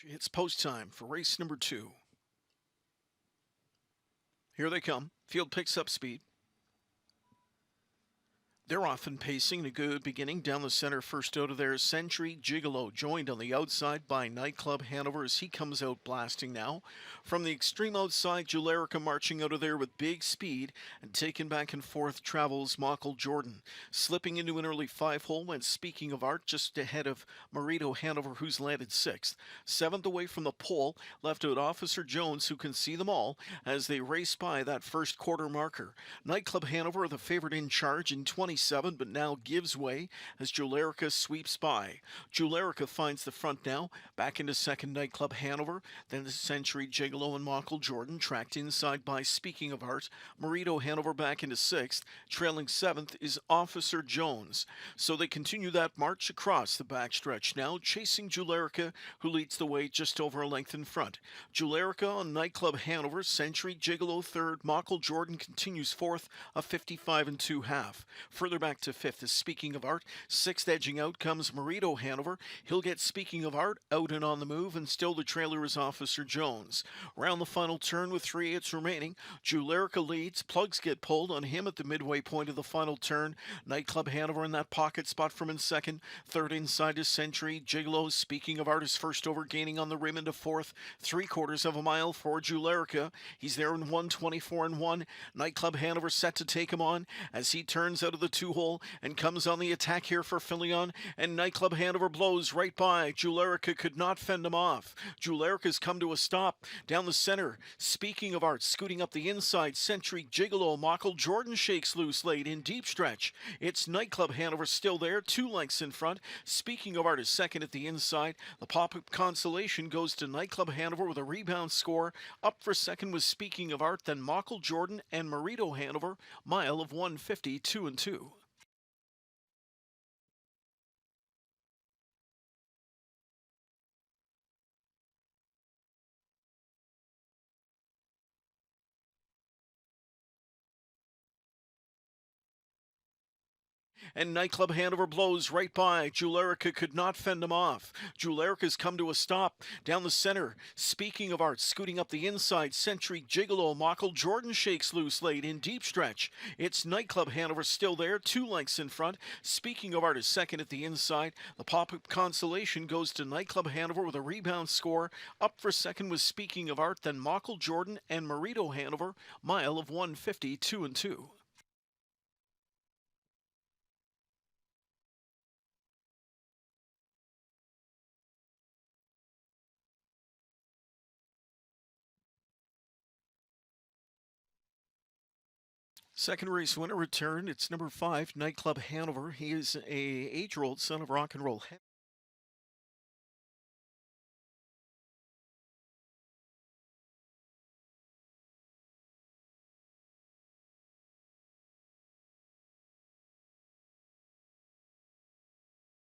It's post time for race number 2. Here they come. Field picks up speed. They're often pacing a good beginning down the center. First out of there, Century Gigolo, joined on the outside by Nightclub Hanover as he comes out blasting now. From the extreme outside, Julerica marching out of there with big speed, and taken back and forth travels Mockle Jordan. Slipping into an early 5-hole went Speaking of Art just ahead of Marito Hanover, who's landed 6th. 7th away from the pole, left out Officer Jones, who can see them all as they race by that first quarter marker. Nightclub Hanover, the favorite in charge in 27, but now gives way as Julerica sweeps by. Julerica finds the front now, back into second Nightclub Hanover, then the Century Gigolo and Mockle Jordan, tracked inside by Speaking of Art. Marito Hanover back into 6th, trailing 7th is Officer Jones. So they continue that march across the backstretch now, chasing Julerica, who leads the way just over a length in front. Julerica on Nightclub Hanover, Century Gigolo 3rd, Mockle Jordan continues 4th, a 55 2/2. Further back to 5th is Speaking of Art. 6th edging out comes Marito Hanover. He'll get Speaking of Art out and on the move, and still the trailer is Officer Jones. Around the final turn with 3/8 remaining, Julerica leads. Plugs get pulled on him at the midway point of the final turn. Nightclub Hanover in that pocket spot from in second. 3rd inside is Century Gigolo. Speaking of Art is first over, gaining on the rim into 4th. 3/4 of a mile for Julerica. He's there in 1:24.1. Nightclub Hanover set to take him on as he turns out of the 2-hole and comes on the attack here for Filion, and Nightclub Hanover blows right by. Julerica could not fend him off. Julerica's come to a stop down the center. Speaking of Art, scooting up the inside, Century Gigolo. Mockle Jordan shakes loose late in deep stretch. It's Nightclub Hanover still there, 2 lengths in front. Speaking of Art is second at the inside. The pop-up consolation goes to Nightclub Hanover with a rebound score. Up for second was Speaking of Art, then Mockle Jordan and Marito Hanover, mile of 1:52 2. And Nightclub Hanover blows right by. Julerica could not fend him off. Julerica's come to a stop down the center. Speaking of Art, scooting up the inside, Century Gigolo. Mockle Jordan shakes loose late in deep stretch. It's Nightclub Hanover still there, 2 lengths in front. Speaking of Art is second at the inside. The pop-up consolation goes to Nightclub Hanover with a rebound score. Up for second was Speaking of Art, then Mockle Jordan and Marito Hanover, mile of 1:52 2. Second race winner returned. It's number 5, Nightclub Hanover. He is a 8-year-old son of rock and roll.